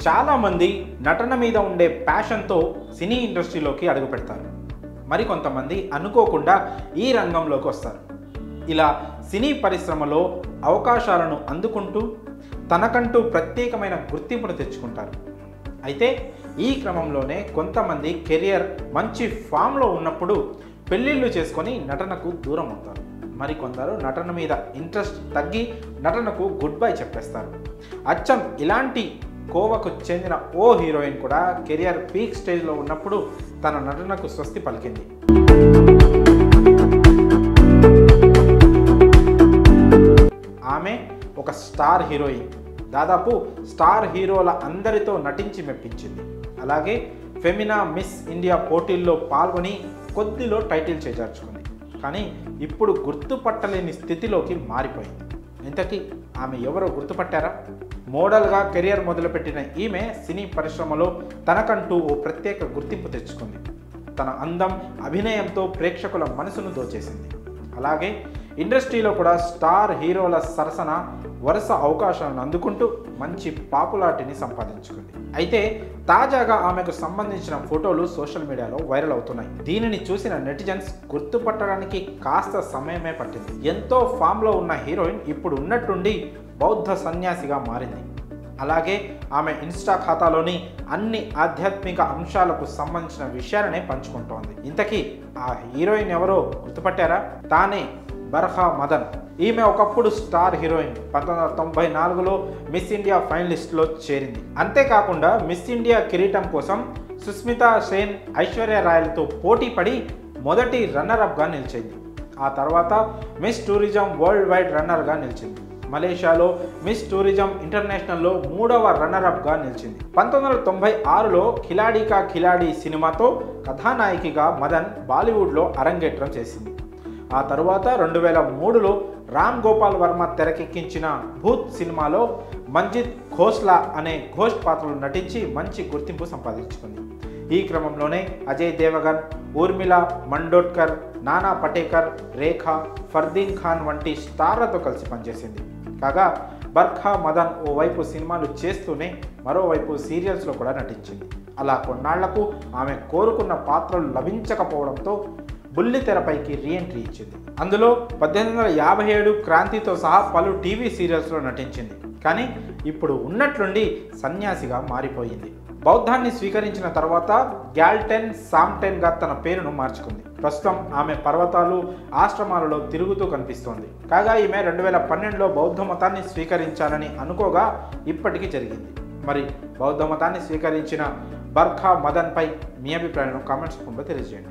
చాలామంది నటన మీద ఉండే ప్యాషన్తో సినీ ఇండస్ట్రీలోకి అడుగుపెడతారు. మరికొంతమంది అనుకోకుండా ఈ రంగంలోకి వస్తారు. ఇలా సినీ పరిశ్రమలో అవకాశాలను అందుకుంటూ తనకంటూ ప్రత్యేకమైన గుర్తింపును తెచ్చుకుంటారు. అయితే ఈ క్రమంలోనే కొంతమంది కెరియర్ మంచి ఫామ్లో ఉన్నప్పుడు పెళ్ళిళ్ళు చేసుకొని నటనకు దూరం అవుతారు. మరికొందరు నటన మీద ఇంట్రెస్ట్ తగ్గి నటనకు గుడ్ బై చెప్పేస్తారు. అచ్చం ఇలాంటి కోవకు చెందిన ఓ హీరోయిన్ కూడా కెరియర్ పీక్ స్టేజ్లో ఉన్నప్పుడు తన నటనకు స్వస్తి పలికింది. ఆమె ఒక స్టార్ హీరోయిన్. దాదాపు స్టార్ హీరోల అందరితో నటించి మెప్పించింది. అలాగే ఫెమినా మిస్ ఇండియా పోటీల్లో పాల్గొని కొద్దిలో టైటిల్ చేజార్చుకుంది. కానీ ఇప్పుడు గుర్తుపట్టలేని స్థితిలోకి మారిపోయింది. ఇంతకీ ఆమె ఎవరో గుర్తుపట్టారా? మోడల్గా కెరియర్ మొదలుపెట్టిన ఈమె సినీ పరిశ్రమలో తనకంటూ ఓ ప్రత్యేక గుర్తింపు తెచ్చుకుంది. తన అందం, అభినయంతో ప్రేక్షకుల మనసును దోచేసింది. అలాగే ఇండస్ట్రీలో కూడా స్టార్ హీరోల సరసన వరుస అవకాశాలను అందుకుంటూ మంచి పాపులారిటీని సంపాదించుకుంది. అయితే తాజాగా ఆమెకు సంబంధించిన ఫోటోలు సోషల్ మీడియాలో వైరల్ అవుతున్నాయి. దీనిని చూసిన నెటిజన్స్ గుర్తుపట్టడానికి కాస్త సమయమే పట్టింది. ఎంతో ఫామ్లో ఉన్న హీరోయిన్ ఇప్పుడు ఉన్నట్టుండి బౌద్ధ సన్యాసిగా మారింది. అలాగే ఆమె ఇన్స్టా ఖాతాలోని అన్ని ఆధ్యాత్మిక అంశాలకు సంబంధించిన విషయాలనే పంచుకుంటోంది. ఇంతకీ ఆ హీరోయిన్ ఎవరో గుర్తుపట్టారా? తానే బర్ఖా మదన్. ఈమె ఒకప్పుడు స్టార్ హీరోయిన్. 1994లో మిస్ ఇండియా ఫైనలిస్ట్లో చేరింది. అంతేకాకుండా మిస్ ఇండియా కిరీటం కోసం సుస్మితా సేన్, ఐశ్వర్య రాయ్లతో పోటీ పడి మొదటి రన్నరప్గా నిలిచింది. ఆ తర్వాత మిస్ టూరిజం వరల్డ్ వైడ్ రన్నర్గా నిలిచింది. మలేషియాలో మిస్ టూరిజం ఇంటర్నేషనల్లో 3వ రన్నరప్గా నిలిచింది. 1996లో ఖిలాడీ కా ఖిలాడీ సినిమాతో కథానాయికగా మదన్ బాలీవుడ్లో అరంగేట్రం చేసింది. ఆ తరువాత 2003లో రామ్ గోపాల్ వర్మ తెరకెక్కించిన భూత్ సినిమాలో మంజిత్ ఖోస్లా అనే ఘోష్ పాత్రలో నటించి మంచి గుర్తింపు సంపాదించుకుంది. ఈ క్రమంలోనే అజయ్ దేవగన్, ఊర్మిళ మండోడ్కర్, నానా పటేకర్, రేఖా, ఫర్దీన్ ఖాన్ వంటి స్టార్లతో కలిసి పనిచేసింది. కాగా బర్ఖా మదన్ ఓవైపు సినిమాలు చేస్తూనే మరోవైపు సీరియల్స్లో కూడా నటించింది. అలా కొన్నాళ్లకు ఆమె కోరుకున్న పాత్రలు లభించకపోవడంతో బుల్లి తెరపైకి రీఎంట్రీ ఇచ్చింది. అందులో 1857 క్రాంతితో సహా పలు టీవీ సీరియల్స్లో నటించింది. కానీ ఇప్పుడు ఉన్నట్లుండి సన్యాసిగా మారిపోయింది. బౌద్ధాన్ని స్వీకరించిన తర్వాత గ్యాల్టెన్ సామ్టెన్గా తన పేరును మార్చుకుంది. ప్రస్తుతం ఆమె పర్వతాలు, ఆశ్రమాలలో తిరుగుతూ కనిపిస్తోంది. కాగా ఈమె 2012లో బౌద్ధ మతాన్ని స్వీకరించాలని అనుకోగా ఇప్పటికీ జరిగింది. మరి బౌద్ధ మతాన్ని స్వీకరించిన బర్ఖా మదన్పై మీ అభిప్రాయాలను కామెంట్స్ రూపంలో తెలియజేయండి.